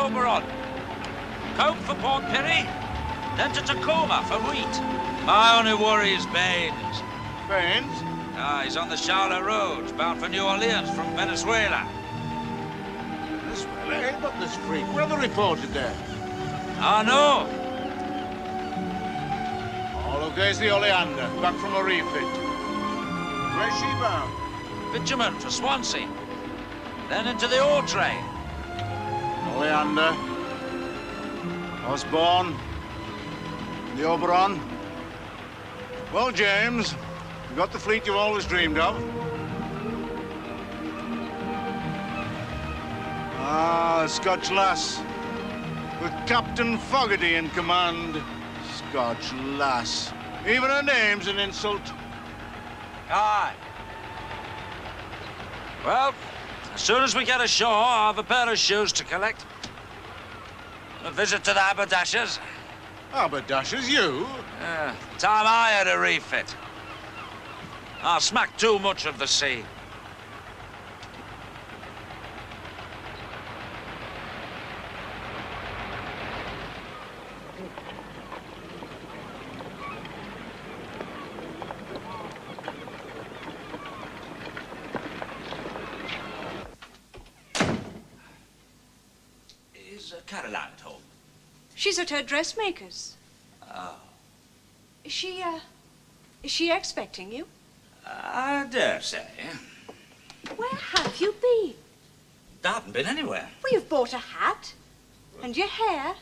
Oberon. Cope for Port Pirie, then to Tacoma for wheat. My only worry is Baines. Baines? Ah, he's on the Charlotte Road, bound for New Orleans from Venezuela. Venezuela? Ain't but this freak. Weather reported there. Ah, no. All okays the Oleander, back from a refit. Where's she bound? Bitumen for Swansea. Then into the ore train. Oleander. Osborne. The Oberon. Well, James, you got the fleet you've always dreamed of. Ah, the Scotch Lass. With Captain Fogarty in command. Scotch Lass. Even her name's an insult. Aye. Well, as soon as we get ashore, I'll have a pair of shoes to collect. A visit to the haberdashers. Haberdashers, you? Time I had a refit. I smacked too much of the sea. Is Caroline at home? She's at her dressmaker's. Oh. Is she expecting you? I dare say. Where have you been? I haven't been anywhere. Well, you've bought a hat. And your hair.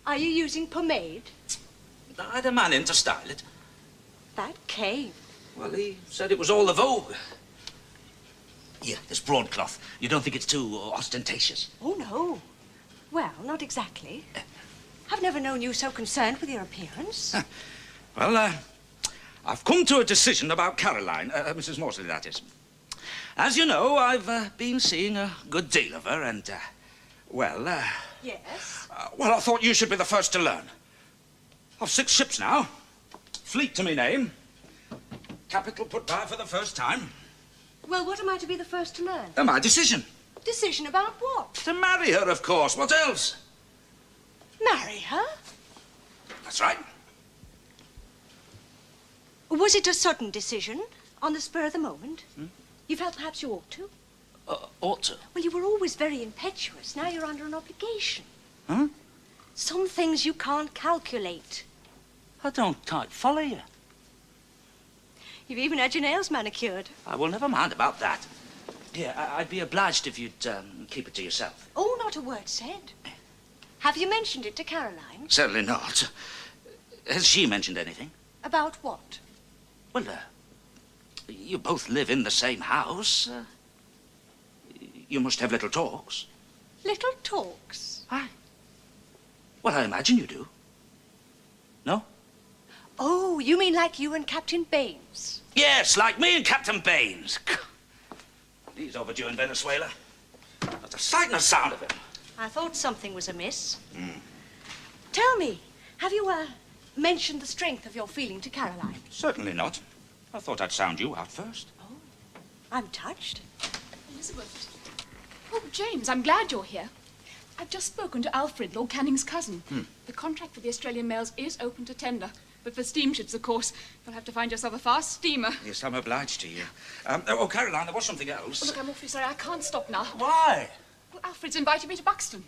Are you using pomade? I had a man in to style it. That came. Well, he said it was all the vogue. Here, this broadcloth. You don't think it's too ostentatious? Oh, no. Well, not exactly. I've never known you so concerned with your appearance. Well, I've come to a decision about Caroline, Mrs. Morsley, that is. As you know, I've been seeing a good deal of her, and, well, Yes? well, I thought you should be the first to learn. I've 6 ships now, fleet to me name, capital put by for the first time. Well, what am I to be the first to learn? My decision. Decision about what? To marry her, of course. What else? Marry her? That's right. Was it a sudden decision? On the spur of the moment? You felt perhaps you ought to? Ought to. Well, you were always very impetuous. Now you're under an obligation. Huh? Some things you can't calculate. I don't quite follow you. You've even had your nails manicured. I will never mind about that. Dear, I'd be obliged if you'd keep it to yourself. Oh, not a word said. Have you mentioned it to Caroline? Certainly not. Has she mentioned anything? About what? Well, you both live in the same house. You must have little talks. Little talks? Aye. Well, I imagine you do. No? Oh, you mean like you and Captain Baines? Yes, like me and Captain Baines. He's overdue in Venezuela. Not a sight and a sound of him. I thought something was amiss. Tell me, have you, mentioned the strength of your feeling to Caroline? Certainly not. I thought I'd sound you out first. Oh, I'm touched. Elizabeth. Oh, James, I'm glad you're here. I've just spoken to Alfred, Lord Canning's cousin. The contract for the Australian mails is open to tender. But for steamships, of course, you'll have to find yourself a fast steamer. Yes, I'm obliged to you. Oh, Caroline, there was something else. Oh, look, I'm awfully sorry. I can't stop now. Why? Well, Alfred's invited me to Buxton.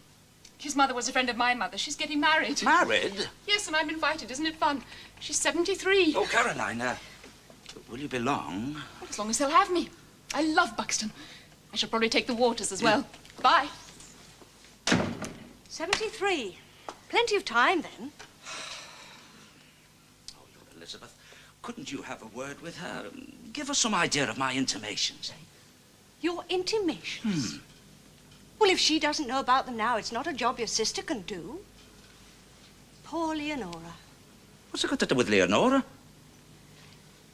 His mother was a friend of my mother. She's getting married. Married? Yes, and I'm invited. Isn't it fun? She's 73. Oh, Caroline, will you be long? Well, as long as they'll have me. I love Buxton. I shall probably take the waters as well. Bye. 73. Plenty of time, then. Oh, look, Elizabeth, couldn't you have a word with her? Give her some idea of my intimations, eh? Your intimations? Well, if she doesn't know about them now, it's not a job your sister can do. Poor Leonora. What's it got to do with Leonora?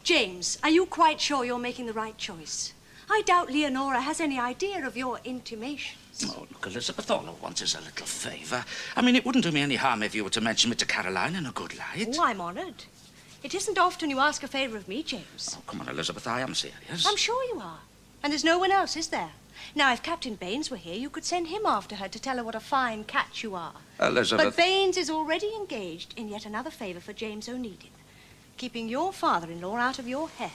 James, are you quite sure you're making the right choice? I doubt Leonora has any idea of your intimations. Oh, look, Elizabeth, all I want is a little favour. I mean, it wouldn't do me any harm if you were to mention me to Caroline in a good light. Oh, I'm honoured. It isn't often you ask a favour of me, James. Oh, come on, Elizabeth, I am serious. I'm sure you are. And there's no one else, is there? Now, if Captain Baines were here, you could send him after her to tell her what a fine catch you are. Elizabeth. But Baines is already engaged in yet another favour for James Onedin, keeping your father-in-law out of your hair.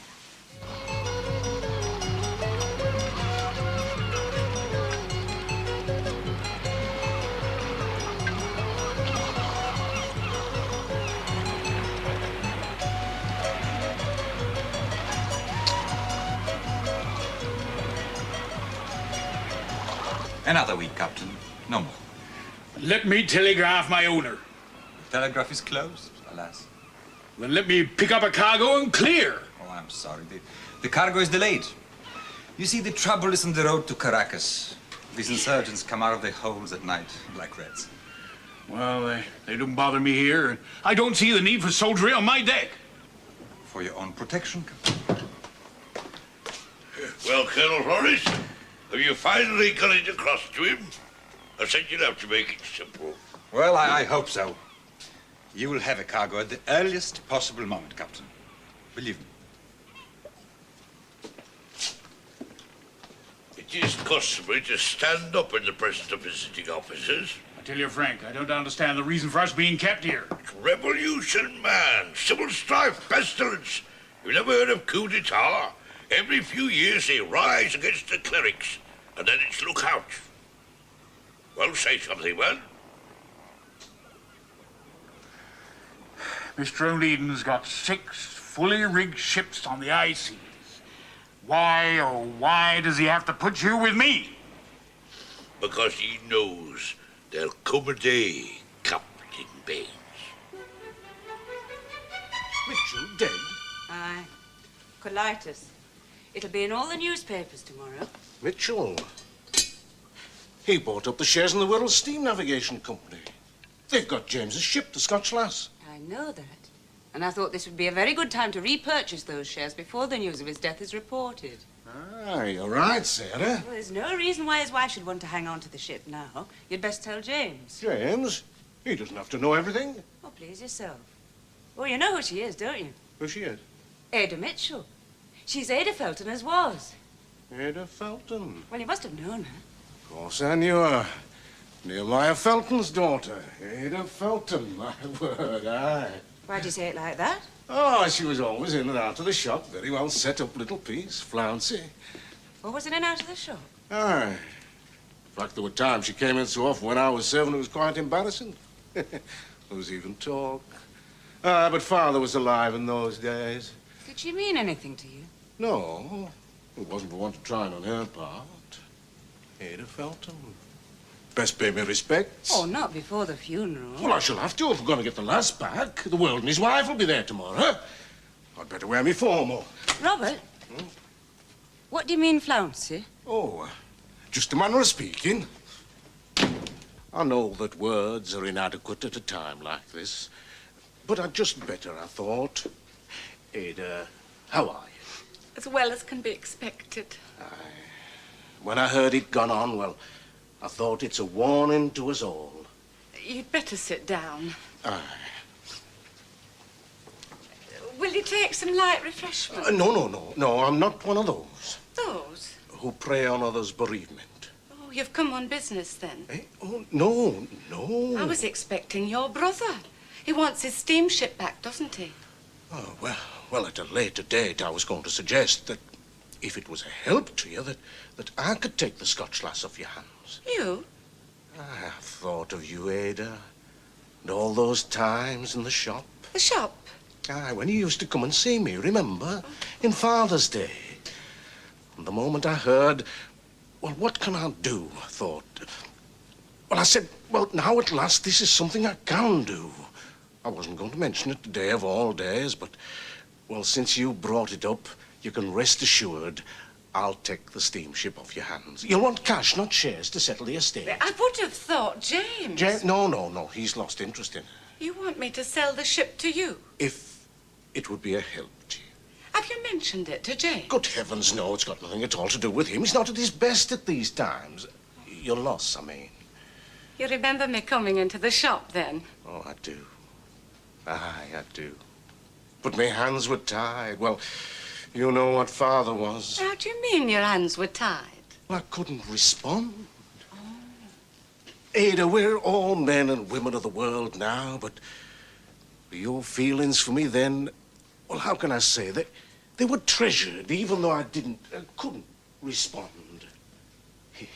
Another week, Captain. No more. Let me telegraph my owner. The telegraph is closed, alas. Then let me pick up a cargo and clear. Oh, I'm sorry. The cargo is delayed. You see, the trouble is on the road to Caracas. These insurgents come out of their holes at night, like rats. Well, they don't bother me here, and I don't see the need for soldiery on my deck. For your own protection, Captain. Well, Colonel Flores, have you finally got it across to him? I said you'd have to make it simple. Well, I hope so. You will have a cargo at the earliest possible moment, Captain. Believe me. It is customary to stand up in the presence of visiting officers. I tell you, Frank, I don't understand the reason for us being kept here. Revolution, man. Civil strife, pestilence. You've never heard of coup d'etat? Every few years they rise against the clerics, and then it's look out. Well, say something, man. Mr. Onedin's got 6 fully rigged ships on the high seas. Why, oh, why does he have to put you with me? Because he knows there'll come a day, Captain Baines. Mitchell dead? Aye. Colitis. It'll be in all the newspapers tomorrow. Mitchell. He bought up the shares in the World Steam Navigation Company. They've got James's ship, the Scotch Lass. I know that. And I thought this would be a very good time to repurchase those shares before the news of his death is reported. Ah, you're right, Sarah. Well, there's no reason why his wife should want to hang on to the ship now. You'd best tell James. James? He doesn't have to know everything. Oh, please yourself. Oh, you know who she is, don't you? Who she is? Ada Mitchell. She's Ada Felton as was. Ada Felton. Well, you must have known her. Of course I knew her. Nehemiah Felton's daughter. Ada Felton, my word, aye. Why'd you say it like that? Oh, she was always in and out of the shop. Very well set up little piece, flouncy. Or was it in and out of the shop? Aye. In fact, there were times she came in so often when I was serving it was quite embarrassing. There was even talk. Ah, but Father was alive in those days. Did she mean anything to you? No, it wasn't for want of trying on her part. Ada Felton. Best pay me respects. Oh, not before the funeral. Well, I shall have to if we're going to get the lass back. The world and his wife will be there tomorrow. I'd better wear me formal. Robert, what do you mean, flouncy? Oh, just a manner of speaking. I know that words are inadequate at a time like this, but I'd just better, I thought. Ada, how are you? As well as can be expected. When I heard it gone on, well, I thought it's a warning to us all. You'd better sit down. Aye. Will you take some light refreshment? No, I'm not one of those Those? who prey on others' bereavement. Oh, you've come on business then? Eh? Oh, no. I was expecting your brother. He wants his steamship back, doesn't he? Oh, well, at a later date, I was going to suggest that if it was a help to you, that I could take the Scotch Lass off your hands. You? I thought of you, Ada, and all those times in the shop. The shop? Aye, when you used to come and see me, remember? In Father's Day. And the moment I heard, well, what can I do, I thought. Well, I said, well, now at last this is something I can do. I wasn't going to mention it today of all days, but, well, since you brought it up, you can rest assured I'll take the steamship off your hands. You'll want cash, not shares, to settle the estate. I would have thought James. No. He's lost interest in it. You want me to sell the ship to you? If it would be a help to you. Have you mentioned it to James? Good heavens, no. It's got nothing at all to do with him. He's not at his best at these times. Your loss, I mean. You remember me coming into the shop then? Oh, I do. Aye, I do. But my hands were tied. Well, you know what Father was. How do you mean your hands were tied? Well, I couldn't respond. Ada, we're all men and women of the world now, but your feelings for me then, well, how can I say? They were treasured, even though I couldn't respond. He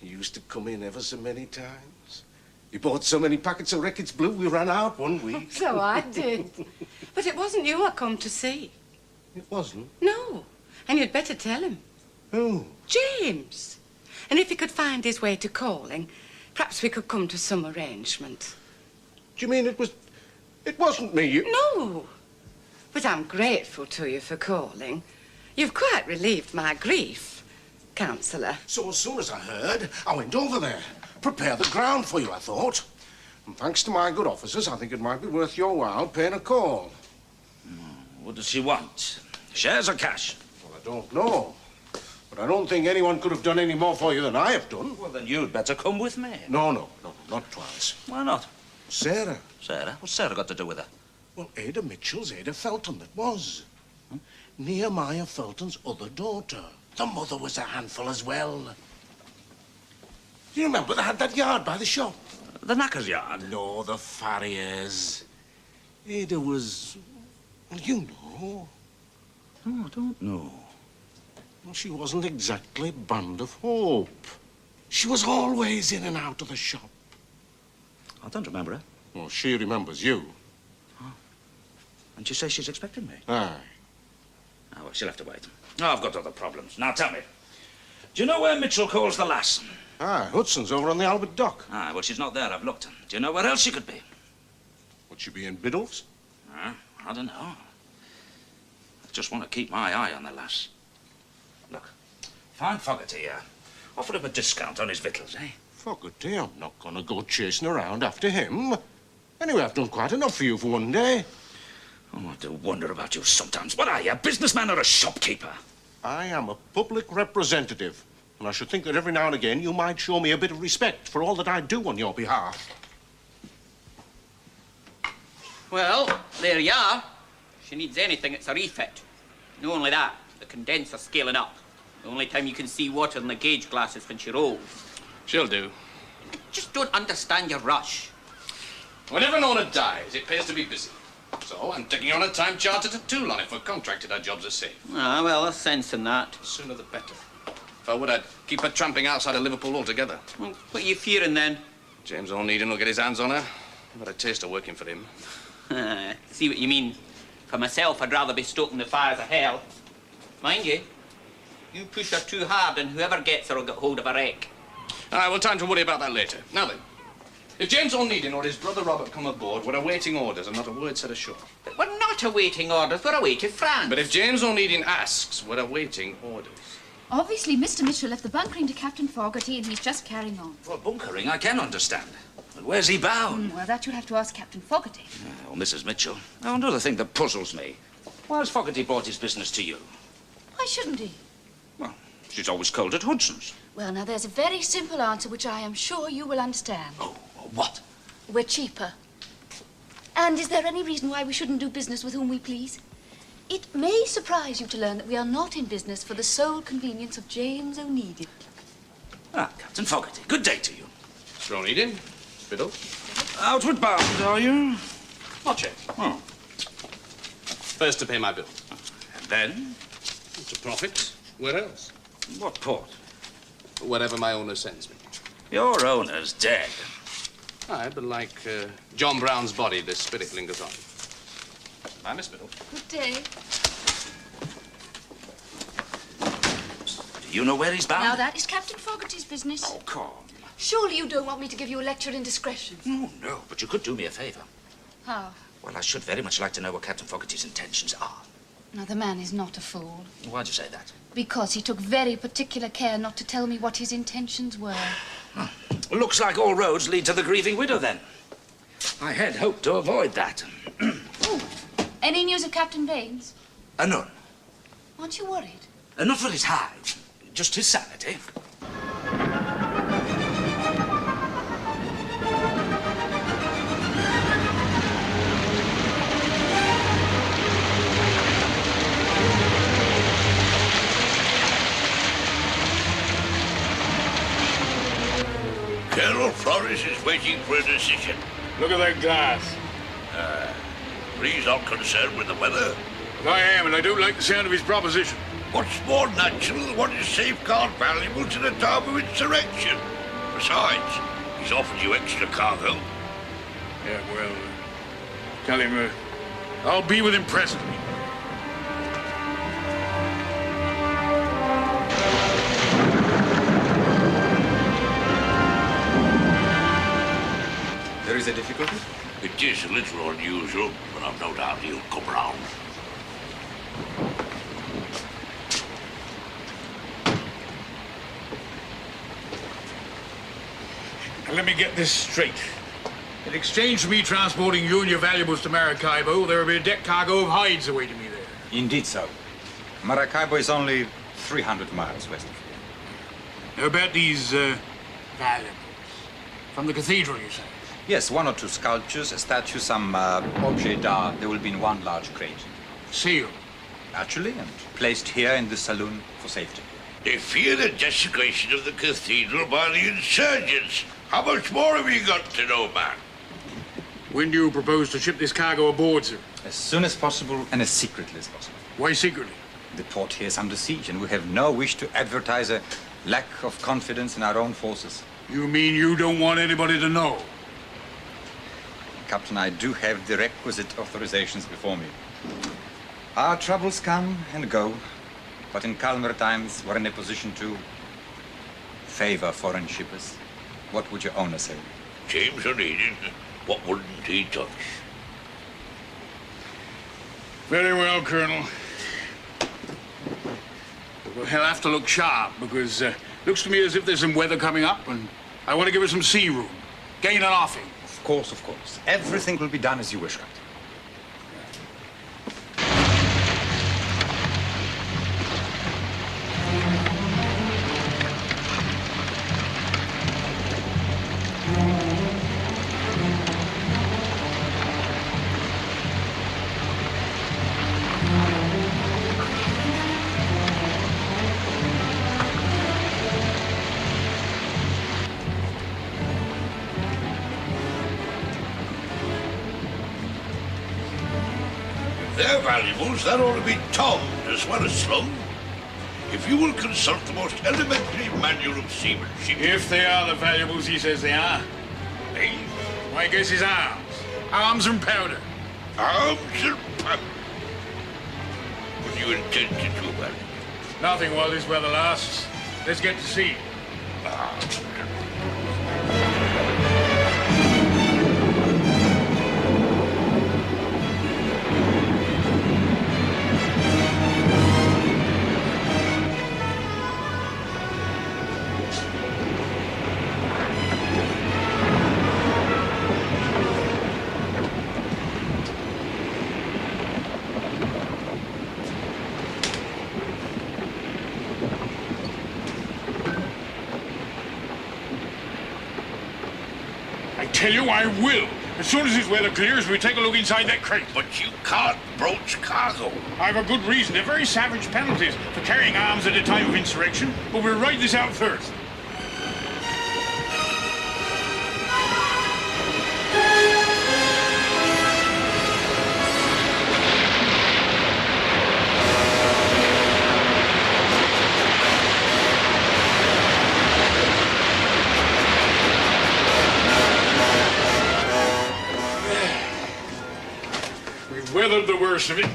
used to come in ever so many times. He bought so many packets of Reckitt's Blue, we ran out one week. So I did. But it wasn't you I come to see. It wasn't? No. And you'd better tell him. Who? James. And if he could find his way to calling, perhaps we could come to some arrangement. Do you mean it wasn't me? No. But I'm grateful to you for calling. You've quite relieved my grief, Councillor. So as soon as I heard, I went over there. Prepare the ground for you, I thought. And thanks to my good officers, I think it might be worth your while paying a call. What does she want? Shares or cash? Well, I don't know. But I don't think anyone could have done any more for you than I have done. Well, then you'd better come with me. No, not twice. Why not? Sarah. Sarah? What's Sarah got to do with her? Well, Ada Mitchell's Ada Felton, that was. Nehemiah Felton's other daughter. The mother was a handful as well. Do you remember they had that yard by the shop? The knacker's yard? No, the farriers. Ada was... Well, you know. No, I don't know. Well, she wasn't exactly Band of Hope. She was always in and out of the shop. I don't remember her. Well, she remembers you. And you say she's expecting me? Aye. Oh, well, she'll have to wait. Oh, I've got other problems. Now, tell me. Do you know where Mitchell calls the lass? Aye, Hudson's over on the Albert Dock. Ah, well, she's not there. I've looked. Do you know where else she could be? Would she be in Biddulph's? I don't know. I just want to keep my eye on the lass. Look, find Fogarty here. Offer him a discount on his victuals, eh? Fogarty, I'm not going to go chasing around after him. Anyway, I've done quite enough for you for one day. Oh, I do wonder about you sometimes. What are you, a businessman or a shopkeeper? I am a public representative, and I should think that every now and again you might show me a bit of respect for all that I do on your behalf. Well, there you are. If she needs anything, it's a refit. Not only that, the condenser's scaling up. The only time you can see water in the gauge glass is when she rolls. She'll do. I just don't understand your rush. Whenever Nona dies, it pays to be busy. So I'm taking on a time charter to Toulon if we're contracted, our jobs are safe. Ah, well, there's sense in that. The sooner the better. If I would, I'd keep her tramping outside of Liverpool altogether. Well, what are you fearing then? James Onedin will get his hands on her. I've had a taste of working for him. See what you mean. For myself, I'd rather be stoking the fires of hell. Mind you, you push her too hard and whoever gets her will get hold of a wreck. All right, well, time to worry about that later. Now then, if James Onedin or his brother Robert come aboard, we're awaiting orders and not a word said ashore. But we're not awaiting orders, we're away to France. But if James Onedin asks, we're awaiting orders. Obviously, Mr. Mitchell left the bunkering to Captain Fogarty and he's just carrying on. Well, bunkering, I can understand. But where's he bound? Well, that you'll have to ask Captain Fogarty. Oh, Mrs. Mitchell. Now, another thing that puzzles me. Why has Fogarty brought his business to you? Why shouldn't he? Well, she's always called at Hudson's. Well, now, there's a very simple answer which I am sure you will understand. Oh, what? We're cheaper. And is there any reason why we shouldn't do business with whom we please? It may surprise you to learn that we are not in business for the sole convenience of James Onedin. Ah, Captain Fogarty, good day to you. Mr. Onedin, Biddle. Outward bound, are you? Not yet. Oh. First to pay my bill. And then? To profit. Where else? What port? Wherever my owner sends me. Your owner's dead. Aye, but like John Brown's body, the spirit lingers on. Bye, Miss Biddle. Good day. Do you know where he's bound? Now, that is Captain Fogarty's business. Oh, come. Surely you don't want me to give you a lecture in discretion. No, but you could do me a favor. How? Well, I should very much like to know what Captain Fogarty's intentions are. Now, the man is not a fool. Why'd you say that? Because he took very particular care not to tell me what his intentions were. Looks like all roads lead to the grieving widow, then. I had hoped to avoid that. Any news of Captain Baines? None. Aren't you worried? Not for his hide, just his sanity. Flores is waiting for a decision. Look at that glass. He's not concerned with the weather. But I am, and I don't like the sound of his proposition. What's more natural than what is safeguard valuables in a time of insurrection? Besides, he's offered you extra cargo. Yeah, well, tell him I'll be with him presently. There is a difficulty? It is a little unusual, but I've no doubt he'll come round. Now, let me get this straight. In exchange for me transporting you and your valuables to Maracaibo, there will be a deck cargo of hides awaiting me there. Indeed so. Maracaibo is only 300 miles west of here. How about these valuables? From the cathedral, you say? Yes, one or two sculptures, a statue, some objets d'art. They will be in one large crate. Sealed? Naturally, and placed here in the saloon for safety. They fear the desecration of the cathedral by the insurgents. How much more have you got to know, man? When do you propose to ship this cargo aboard, sir? As soon as possible and as secretly as possible. Why secretly? The port here is under siege, and we have no wish to advertise a lack of confidence in our own forces. You mean you don't want anybody to know? Captain, I do have the requisite authorizations before me. Our troubles come and go, but in calmer times, we're in a position to favor foreign shippers. What would your owner say? James Onedin, what wouldn't he touch? Very well, Colonel. We'll have to look sharp, because looks to me as if there's some weather coming up, and I want to give her some sea room. Gain an offing. Of course, of course. Everything will be done as you wish, Captain. Their valuables, that ought to be togged as well as slung. If you will consult the most elementary manual of seamanship... If they are the valuables he says they are. Eh? My guess is arms. Arms and powder. Arms and powder. What do you intend to do about it? Nothing while this weather lasts. Let's get to sea. I tell you, I will. As soon as this weather clears, we take a look inside that crate. But you can't broach cargo. I've a good reason. They're very savage penalties for carrying arms at a time of insurrection, but we'll write this out first. Weathered the worst of it.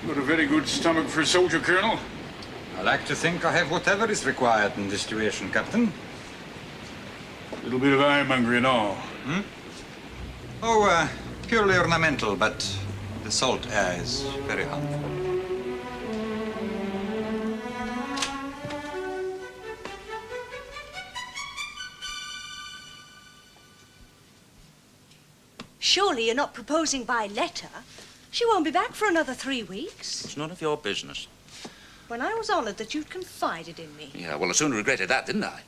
Got a very good stomach for a soldier, Colonel. I like to think I have whatever is required in this situation, Captain. A little bit of ironmongery and all. Hmm? Oh, purely ornamental, but the salt air is very harmful. Surely you're not proposing by letter. She won't be back for another 3 weeks. It's none of your business. When I was honoured that you'd confided in me. Yeah, well, I soon regretted that, didn't I?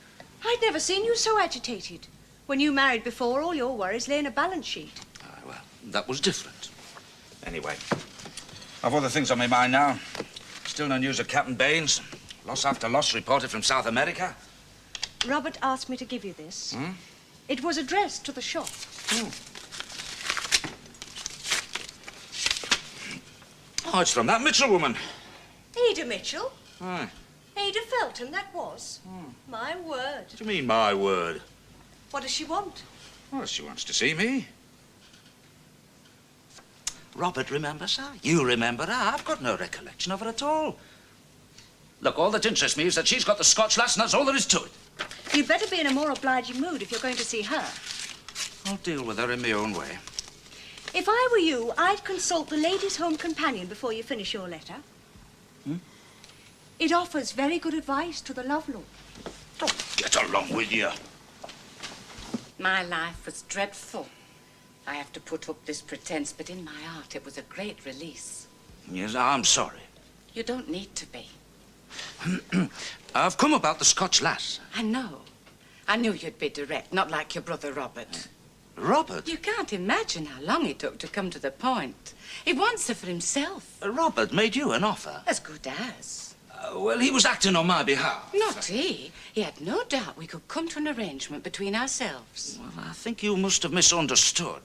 I'd never seen you so agitated. When you married before, all your worries lay in a balance sheet. Ah, well, that was different. Anyway, I've other things on my mind now. Still no news of Captain Baines. Loss after loss reported from South America. Robert asked me to give you this. Hmm? It was addressed to the shop. Oh, it's from that Mitchell woman. Ada Mitchell? Aye. Ada Felton, that was. My word. What do you mean, my word? What does she want? Well, she wants to see me. Robert remembers her. You remember her. I've got no recollection of her at all. Look, all that interests me is that she's got the Scotch Lass, and that's all there is to it. You'd better be in a more obliging mood if you're going to see her. I'll deal with her in my own way. If I were you, I'd consult the Ladies' Home Companion before you finish your letter. It offers very good advice to the lovelorn. Oh, get along with you. My life was dreadful. I have to put up this pretense, but in my heart it was a great release. Yes, I'm sorry. You don't need to be. I've come about the Scotch Lass. I know. I knew you'd be direct, not like your brother Robert. Robert? You can't imagine how long it took to come to the point. He wants her for himself. Robert made you an offer? As good as. Well, he was acting on my behalf. Not he. He had no doubt we could come to an arrangement between ourselves. Well, I think you must have misunderstood.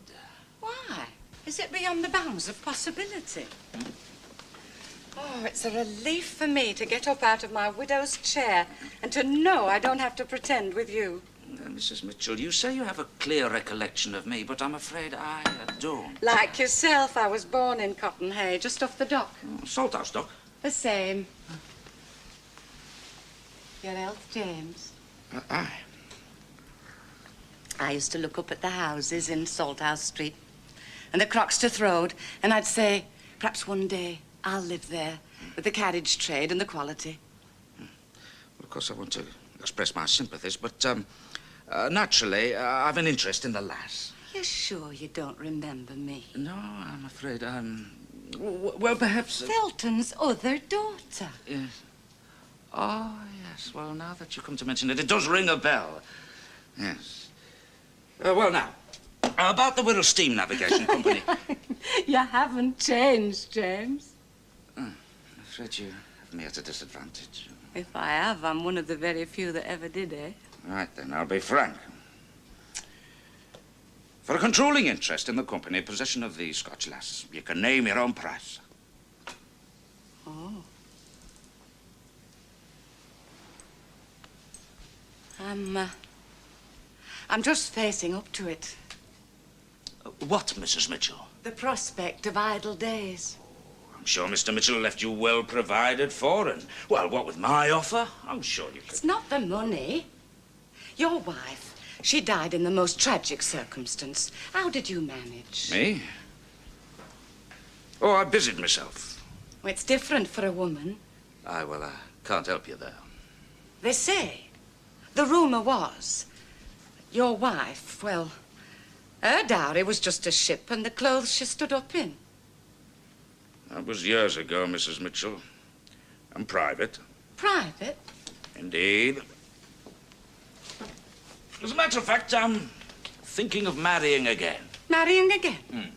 Why? Is it beyond the bounds of possibility? Oh, it's a relief for me to get up out of my widow's chair and to know I don't have to pretend with you. Mrs. Mitchell, you say you have a clear recollection of me, but I'm afraid I don't. Like yourself, I was born in Cotton Hay, just off the dock. Salthouse dock? The same. Your health, James. Aye. I used to look up at the houses in Salthouse Street and the Croxteth Road, and I'd say, perhaps one day I'll live there with the carriage trade and the quality. Well, of course, I want to express my sympathies, but naturally, I've an interest in the lass. You're sure you don't remember me? No, I'm afraid well, perhaps... Felton's other daughter. Yes. Oh, yes. Well, now that you come to mention it, it does ring a bell. Yes. Well, now, about the Wirral Steam Navigation Company. You haven't changed, James. I'm afraid you have me at a disadvantage. If I have, I'm one of the very few that ever did, eh? Right, then, I'll be frank. For a controlling interest in the company, possession of the Scotch Lass, you can name your own price. Oh. I'm just facing up to it. What, Mrs. Mitchell? The prospect of idle days. I'm sure Mr. Mitchell left you well provided for, and, well, what with my offer, I'm sure you could... It's not the money. Your wife, she died in the most tragic circumstance. How did you manage? Me? Oh, I busied myself. Well, it's different for a woman. Aye, well, I can't help you there. They say, the rumor was, your wife, well, her dowry was just a ship and the clothes she stood up in. That was years ago, Mrs. Mitchell. I'm private. Private? Indeed. As a matter of fact, I'm thinking of marrying again. Marrying again?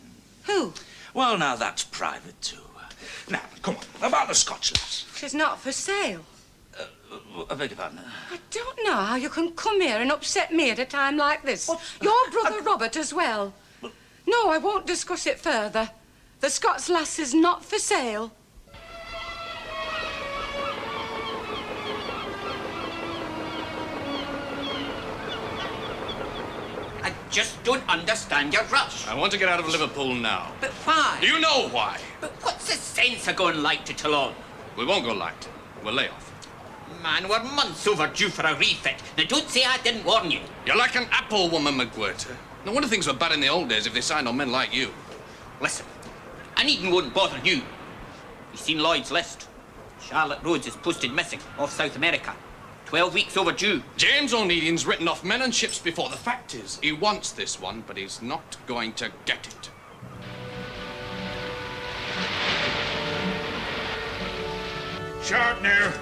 Who? Well, now, that's private, too. Now, come on, about the Scotch Lass. She's not for sale. I beg your pardon? I don't know how you can come here and upset me at a time like this. Your brother Robert as well. No, I won't discuss it further. The Scotch Lass is not for sale. I just don't understand your rush. I want to get out of Liverpool now. But why? You know why. But what's the sense of going light to Toulon? We won't go light. We'll lay off. Man, we're months overdue for a refit. Now, don't say I didn't warn you. You're like an apple woman, McWhirter. No wonder things were bad in the old days if they signed on men like you. Listen, Onedin won't bother you. You've seen Lloyd's list. Charlotte Rhodes is posted missing off South America. 12 weeks overdue. James Onedin's written off men and ships before. The fact is, he wants this one, but he's not going to get it. Sharp now.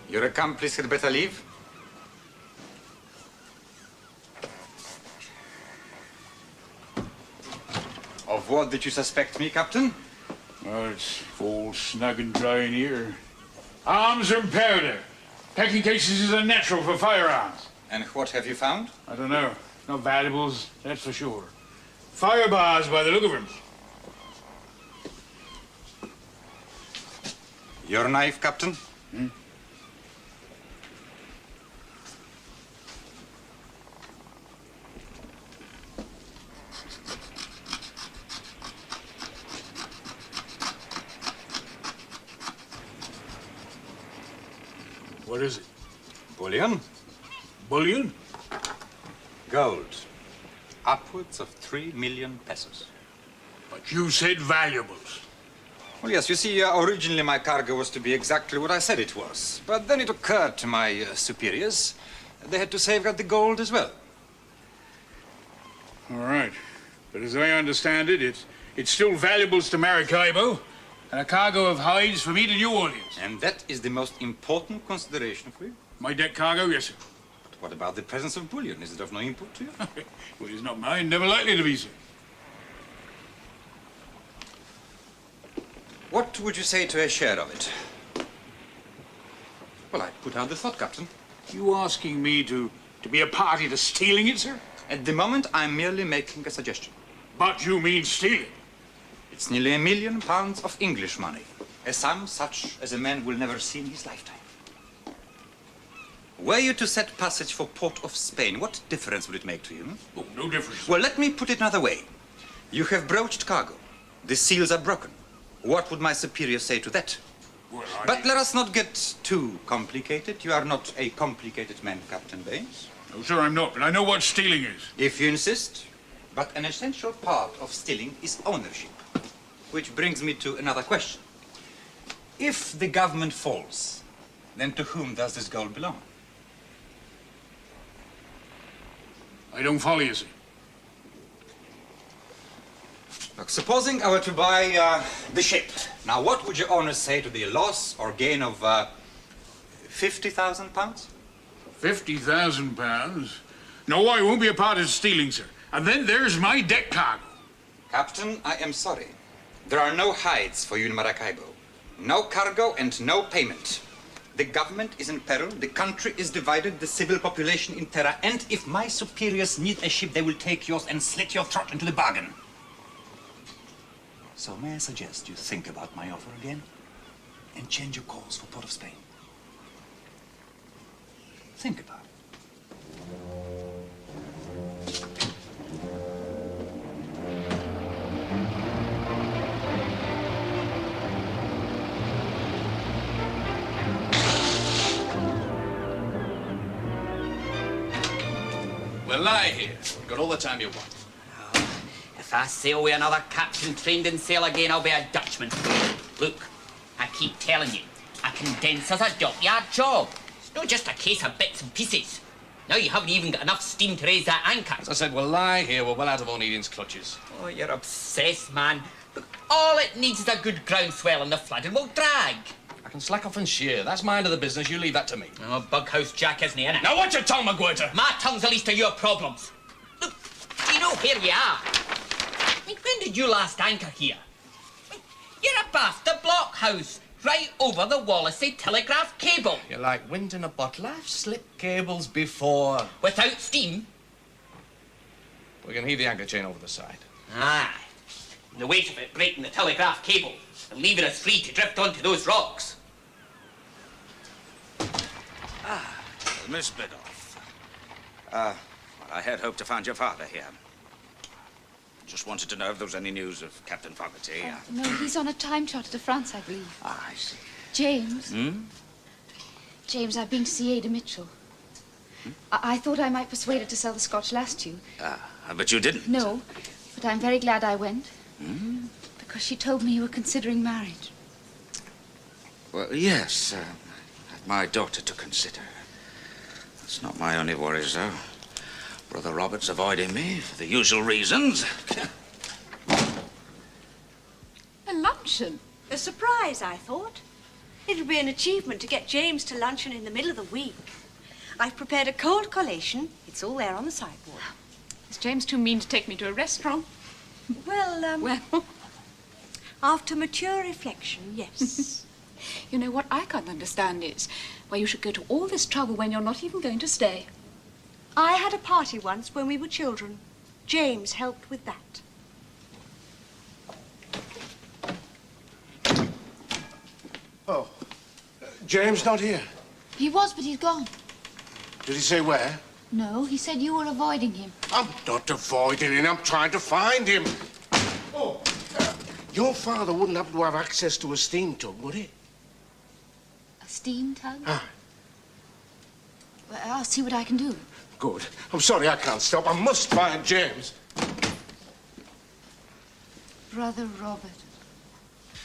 Your accomplice had better leave. Of what did you suspect me, Captain? Oh, it's all snug and dry in here. Arms and powder. Packing cases is unnatural for firearms. And what have you found? I don't know. Not valuables, that's for sure. Fire bars by the look of them. Your knife, Captain? What is it? Bullion? Bullion? Gold. Upwards of 3 million pesos. But you said valuables. Well, yes, you see, originally my cargo was to be exactly what I said it was. But then it occurred to my superiors they had to safeguard the gold as well. All right. But as I understand it, it's still valuables to Maracaibo and a cargo of hides for me to New Orleans. And that is the most important consideration for you? My deck cargo, yes, sir. But what about the presence of bullion? Is it of no import to you? Well, it's not mine, never likely to be, sir. What would you say to a share of it? Well, I put out the thought, Captain. You asking me to be a party to stealing it, sir? At the moment, I'm merely making a suggestion. But you mean stealing? It's nearly £1 million of English money. A sum such as a man will never see in his lifetime. Were you to set passage for Port of Spain, what difference would it make to you? Oh, no difference. Well, let me put it another way. You have broached cargo. The seals are broken. What would my superior say to that? Well, But let us not get too complicated. You are not a complicated man, Captain Baines. No, sir, I'm not, but I know what stealing is. If you insist. But an essential part of stealing is ownership. Which brings me to another question. If the government falls, then to whom does this gold belong? I don't follow you, sir. Look, supposing I were to buy the ship. Now, what would your owners say to the loss or gain of £50,000? £50,000? No, I won't be a part of stealing, sir. And then there's my deck cargo. Captain, I am sorry. There are no hides for you in Maracaibo. No cargo and no payment. The government is in peril, the country is divided, the civil population in terror, and if my superiors need a ship, they will take yours and slit your throat into the bargain. So may I suggest you think about my offer again and change your course for Port of Spain? Think about it. Well, lie here. You've got all the time you want. If I sail with another captain trained in sail again, I'll be a Dutchman. Look, I keep telling you, a condenser's a dockyard job. It's not just a case of bits and pieces. Now you haven't even got enough steam to raise that anchor. As I said, we'll lie here. We're well out of Onedin's clutches. Oh, you're obsessed, man. Look, all it needs is a good groundswell in the flood and we'll drag. I can slack off and shear. That's my end of the business. You leave that to me. Oh, Bughouse Jack isn't he, innit? Now watch your tongue, McGuirter. My tongue's the least of your problems. Look, you know where we are. I mean, when did you last anchor here? I mean, you're abaft the blockhouse, right over the Wallasey telegraph cable. You're like wind in a bottle. I've slipped cables before. Without steam? We can heave the anchor chain over the side. Aye. And the weight of it breaking the telegraph cable and leaving us free to drift onto those rocks. Miss Biddulph. Well, I had hoped to find your father here. Just wanted to know if there was any news of Captain Fogarty. No, he's on a time charter to France, I believe. Ah, I see. James. James, I've been to see Ada Mitchell. I thought I might persuade her to sell the Scotch Lass to you. But you didn't. No, but I'm very glad I went. Because she told me you were considering marriage. Well, yes. My daughter to consider. That's not my only worries, though. Brother Robert's avoiding me for the usual reasons. A luncheon? A surprise, I thought. It'll be an achievement to get James to luncheon in the middle of the week. I've prepared a cold collation. It's all there on the sideboard. Is James too mean to take me to a restaurant? Well, after mature reflection, yes. You know, what I can't understand is why you should go to all this trouble when you're not even going to stay. I had a party once when we were children. James helped with that. Oh, James not here. He was, but he's gone. Did he say where? No, he said you were avoiding him. I'm not avoiding him. I'm trying to find him. Oh, your father wouldn't happen to have access to a steam tug, would he? A steam tug? Ah. Well, I'll see what I can do. Good. I'm sorry I can't stop. I must find James. Brother Robert.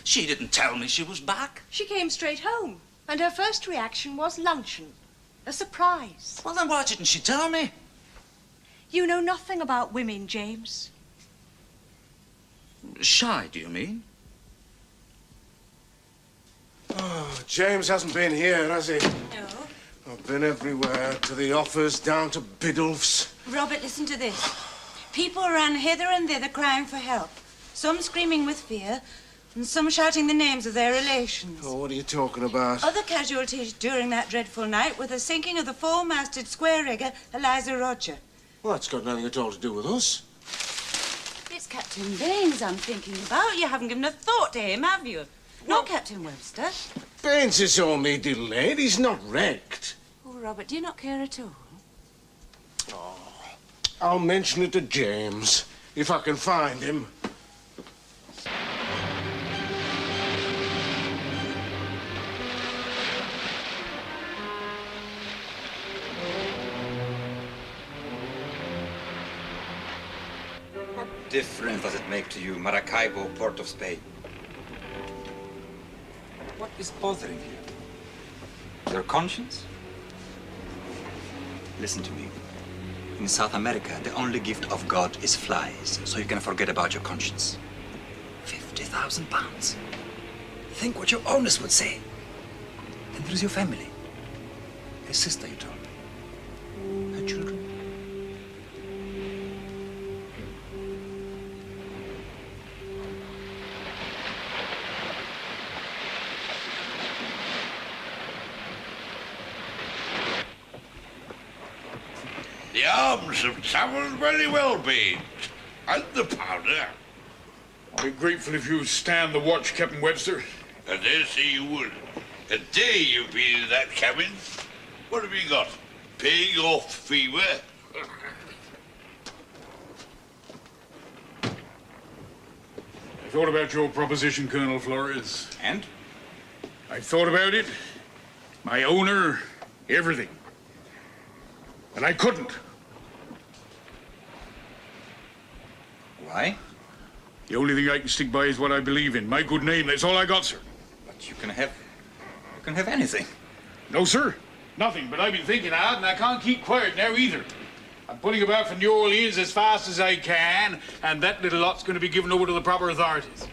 She didn't tell me she was back. She came straight home, and her first reaction was luncheon. A surprise. Well, then why didn't she tell me? You know nothing about women, James. Shy, do you mean? Oh, James hasn't been here, has he? No. I've been everywhere, to the offers, down to Biddulph's. Robert, listen to this. People ran hither and thither crying for help. Some screaming with fear, and some shouting the names of their relations. Oh, what are you talking about? Other casualties during that dreadful night were the sinking of the four-masted square rigger, Eliza Roger. Well, that's got nothing at all to do with us. It's Captain Baines I'm thinking about. You haven't given a thought to him, have you? Not Captain Webster. Baines is only delayed. He's not wrecked. Oh, Robert, do you not care at all? Oh, I'll mention it to James, if I can find him. What difference does it make to you, Maracaibo, Port of Spain? What is bothering you? Your conscience? Listen to me. In South America, the only gift of God is flies, so you can forget about your conscience. 50,000 pounds. Think what your owners would say. Then there's your family. His sister, you told me. Her children. The arms have travelled very well, Baines. And the powder. I'd be grateful if you'd stand the watch, Captain Webster. I dare say you would. A day you've been in that cabin. What have you got? Pig off fever? I thought about your proposition, Colonel Flores. And? I thought about it. My owner, everything. And I couldn't. Why? The only thing I can stick by is what I believe in. My good name, that's all I got, sir. But you can have anything. No, sir. Nothing, but I've been thinking hard, and I can't keep quiet now either. I'm putting about for New Orleans as fast as I can, and that little lot's going to be given over to the proper authorities.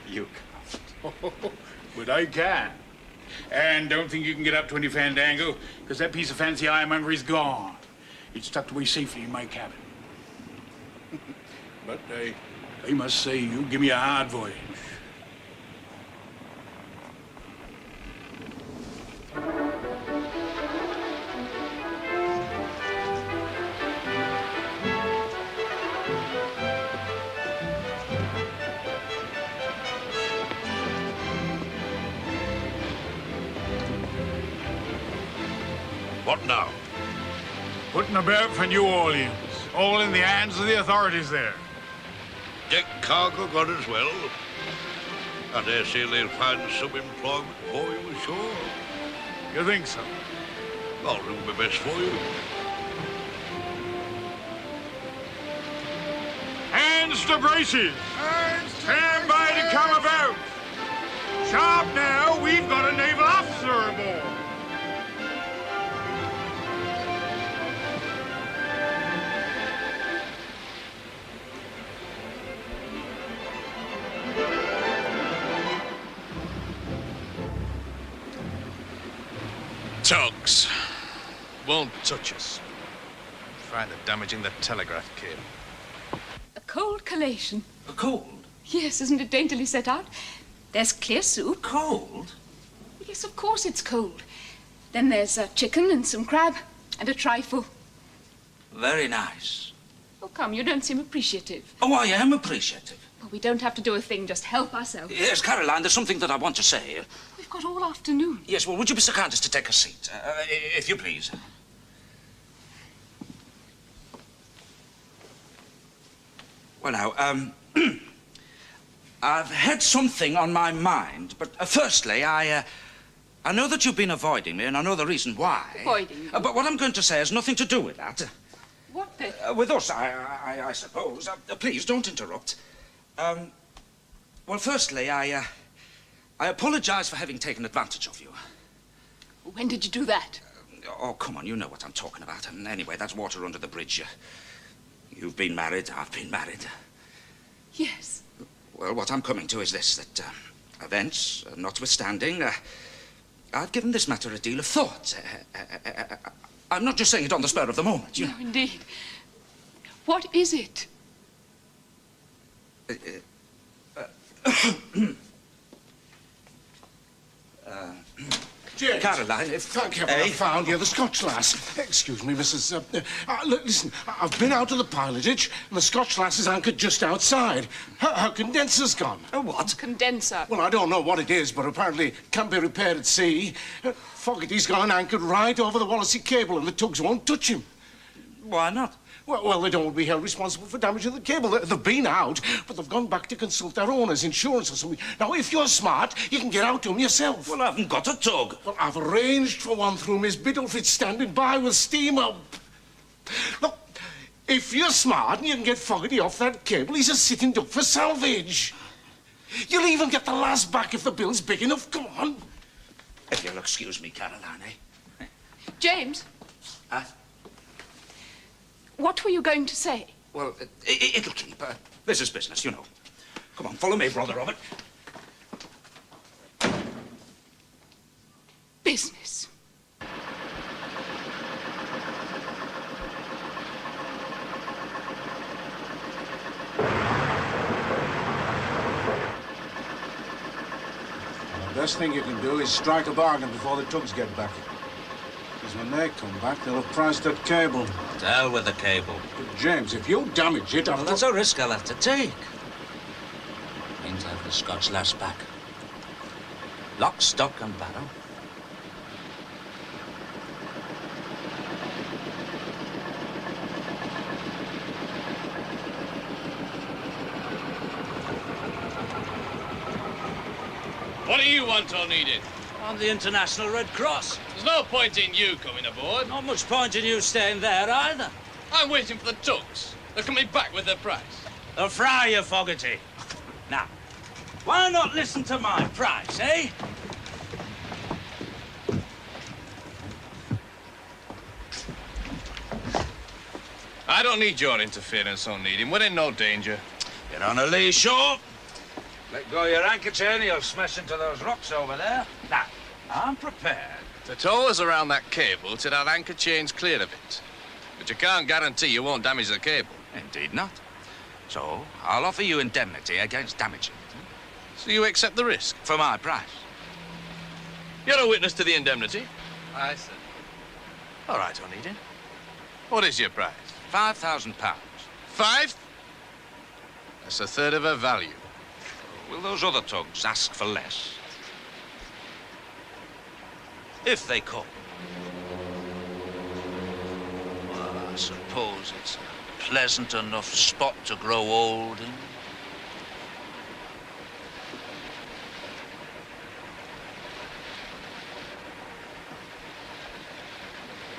You can't. But I can. And don't think you can get up to any fandango, because that piece of fancy ironmongery's gone. It's tucked away safely in my cabin. But I must say, you give me a hard voyage. What now? Putting about for New Orleans, all in the hands of the authorities there. Deck cargo gone as well. I dare say they'll find some employment for you ashore. You think so? I'll do my best for you. Hands to braces! Stand by to come about! Sharp now, we've got a naval officer aboard! tugs. Won't touch us. Frightened of damaging the telegraph cable. A cold collation. A cold? Yes, isn't it daintily set out? There's clear soup. Cold? Yes, of course it's cold. Then there's chicken and some crab and a trifle. Very nice. Oh, come, you don't seem appreciative. Oh, I am appreciative. Well, we don't have to do a thing, just help ourselves. Yes, Caroline, there's something that I want to say. We've got all afternoon. Yes, well, would you be so kind as to take a seat? If you please. Well, now, I've had something on my mind, but firstly, I know that you've been avoiding me, and I know the reason why. Avoiding you? But what I'm going to say has nothing to do with that. What then? With us, I suppose. Please, don't interrupt. Well, firstly, I apologize for having taken advantage of you. When did you do that? Oh, come on, you know what I'm talking about. And anyway, that's water under the bridge. You've been married, I've been married. Yes. Well, what I'm coming to is this, that events notwithstanding, I've given this matter a deal of thought. I'm not just saying it on the spur of the moment, you know. No, indeed. What is it? James. Caroline, Thank heaven I found you, the Scotch Lass. Excuse me, Mrs. Listen, I've been out to the pilotage, and the Scotch Lass is anchored just outside. Her condenser's gone. A what? Condenser. Well, I don't know what it is, but apparently it can't be repaired at sea. Fogarty's got an anchored right over the Wallasey cable, and the tugs won't touch him. Why not? Well, they don't want to be held responsible for damaging the cable. They've been out, but they've gone back to consult their owner's insurance or something. Now, if you're smart, you can get out to them yourself. Well, I haven't got a tug. Well, I've arranged for one through Miss Biddleford standing by with steam up. Look, if you're smart and you can get Fogarty off that cable, he's a sitting duck for salvage. You'll even get the lass back if the bill's big enough. Come on. If you'll excuse me, Caroline, eh? James, Huh? what were you going to say? Well, it'll keep. This is business, you know. Come on, follow me, Brother Robert. Business. The best thing you can do is strike a bargain before the tugs get back. Because when they come back, they'll have priced that cable. To hell with the cable. But James, if you damage it, Well, that's a risk I'll have to take. Means I have the Scotch Lass back. Lock, stock, and barrel. What do you want, Onedin? I'm the International Red Cross. There's no point in you coming aboard. Not much point in you staying there either. I'm waiting for the tugs. They're coming back with their price. They'll fry you, Fogarty. Now, why not listen to my price, eh? I don't need your interference, Onedin. We're in no danger. You're on a lee shore. Let go your anchor chain, you'll smash into those rocks over there. Now, I'm prepared. To tow us around that cable till that anchor chain's clear of it. But you can't guarantee you won't damage the cable. Indeed not. So, I'll offer you indemnity against damaging it. So you accept the risk? For my price. You're a witness to the indemnity. Aye, sir. All right, Onedin. What is your price? £5,000. 5? That's a third of her value. Will those other tugs ask for less? If they come. Well, I suppose it's a pleasant enough spot to grow old in.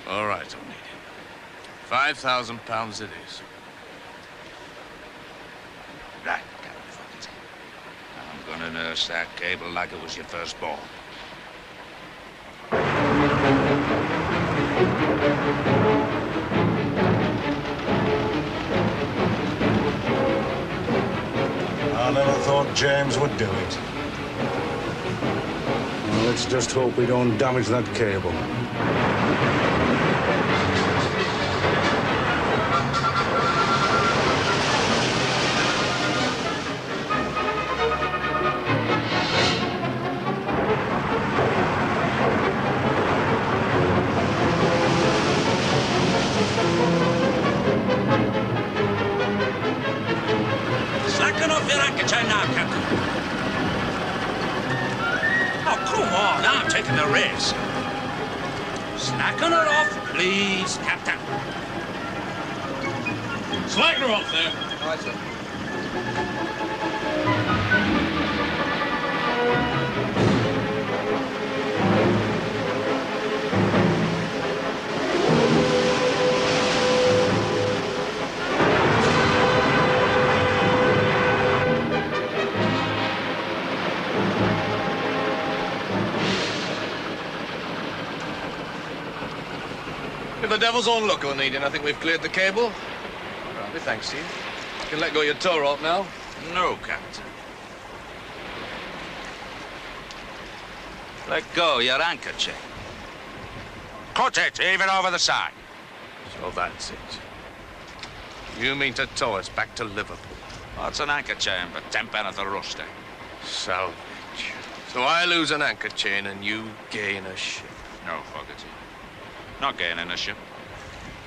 All right, Onedin. £5,000 it is. Right, Captain Fogarty. I'm gonna nurse that cable like it was your firstborn. I never thought James would do it. Well, let's just hope we don't damage that cable. Slacken off your anchor chain now, Captain. Oh, come on, I'm taking the risk. Slacken her off, please, Captain. Slacken her off there. Aye, sir. If the devil's own luck, Onedin, I think we've cleared the cable. Right, thanks to you. You can let go your tow rope now. No, Captain. Let go your anchor chain. Cut it, heave it over the side. So that's it. You mean to tow us back to Liverpool? What's an anchor chain but 10 pence a rusty? Salvage. So I lose an anchor chain and you gain a ship. No, Fogarty. Not gaining a ship.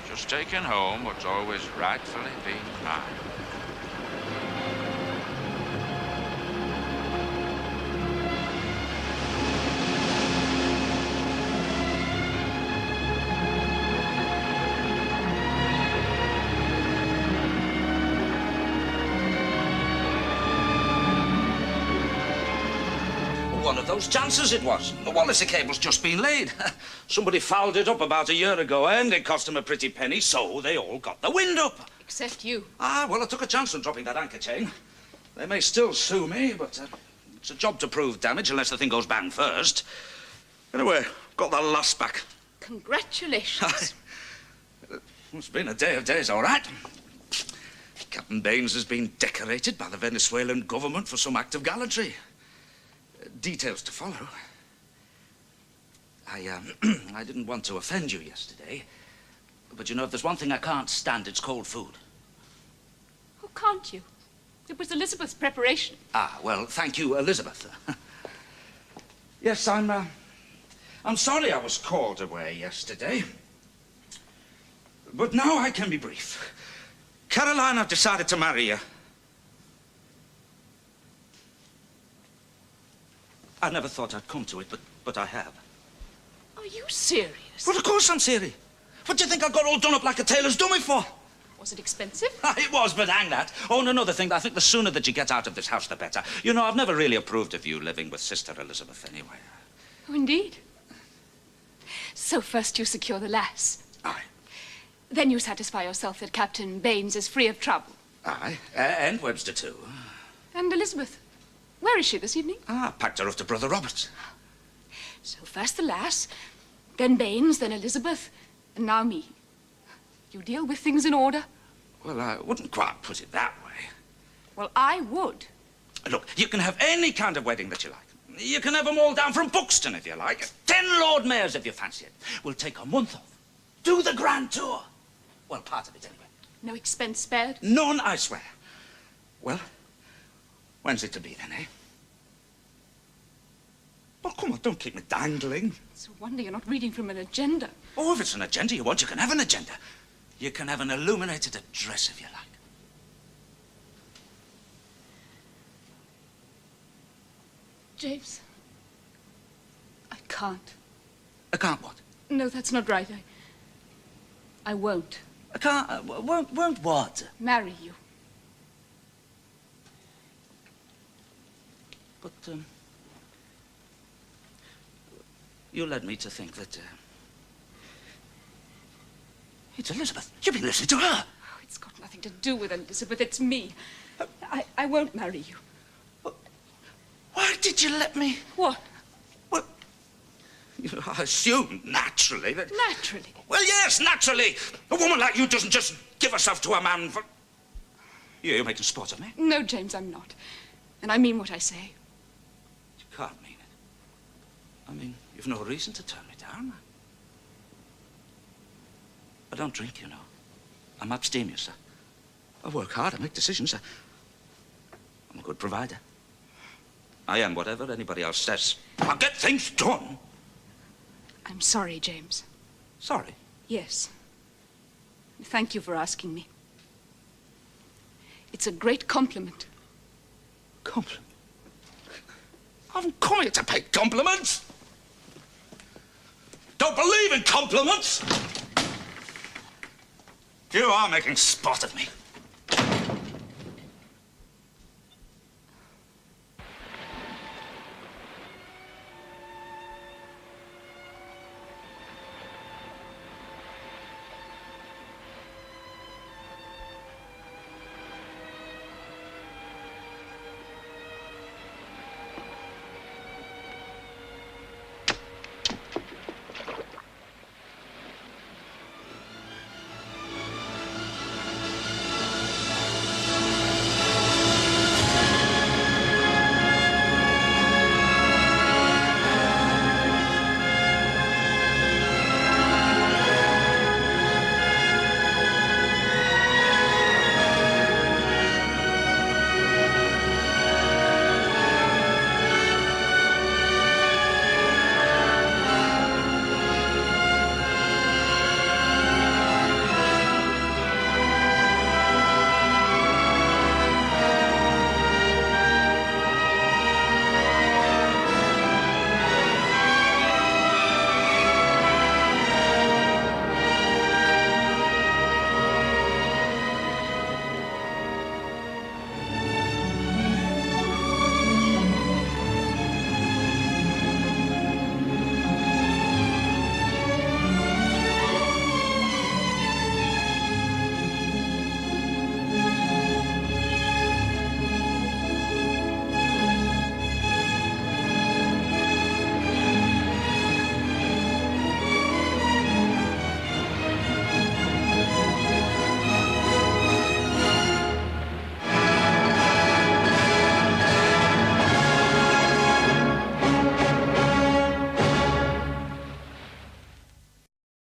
Just taking home what's always rightfully been mine. One of those chances it was. The Walliser cable's just been laid. Somebody fouled it up about a year ago, and it cost them a pretty penny, so they all got the wind up. Except you. Ah, well, I took a chance on dropping that anchor chain. They may still sue me, but it's a job to prove damage unless the thing goes bang first. Anyway, got the lass back. Congratulations. It's been a day of days, all right. Captain Baines has been decorated by the Venezuelan government for some act of gallantry. Details to follow. I didn't want to offend you yesterday, but you know, if there's one thing I can't stand, it's cold food. Oh, can't you? It was Elizabeth's preparation. Ah, well, thank you, Elizabeth. Yes, I'm sorry I was called away yesterday, but now I can be brief. Caroline, I've decided to marry you. I never thought I'd come to it, but I have. Are you serious? Well, of course I'm serious. What do you think I got all done up like a tailor's dummy for? Was it expensive? It was, but hang that. Oh, and another thing, I think the sooner that you get out of this house, the better. You know, I've never really approved of you living with Sister Elizabeth anyway. Oh, indeed. So first you secure the lass. Aye. Then you satisfy yourself that Captain Baines is free of trouble. Aye, and Webster too. And Elizabeth. Where is she this evening? Ah, packed her off to Brother Roberts. So first the lass, then Baines, then Elizabeth, and now me. You deal with things in order? Well, I wouldn't quite put it that way. Well, I would. Look, you can have any kind of wedding that you like. You can have them all down from Buxton if you like. 10 Lord Mayors if you fancy it. We'll take a month off. Do the grand tour. Well, part of it anyway. No expense spared? None, I swear. Well, when's it to be then, eh? Oh, come on, don't keep me dangling. It's a wonder you're not reading from an agenda. Oh, if it's an agenda you want, you can have an agenda. You can have an illuminated address if you like. James, I can't. I can't what? No, that's not right. I won't. I can't, won't what? Marry you. But, you led me to think that, it's Elizabeth. You've been listening to her. Oh, it's got nothing to do with Elizabeth. It's me. I won't marry you. Why did you let me? What? Well, I assume naturally that... Naturally? Well, yes, naturally. A woman like you doesn't just give herself to a man for... You're making sport of me. No, James, I'm not. And I mean what I say. You can't mean it. I mean, you've no reason to turn me down. I don't drink, you know. I'm abstemious, sir. I work hard, I make decisions. I'm a good provider. I am whatever anybody else says. I'll get things done. I'm sorry, James. Sorry? Yes. Thank you for asking me. It's a great compliment. Compliment? I haven't come here to pay compliments. Don't believe in compliments. You are making sport of me.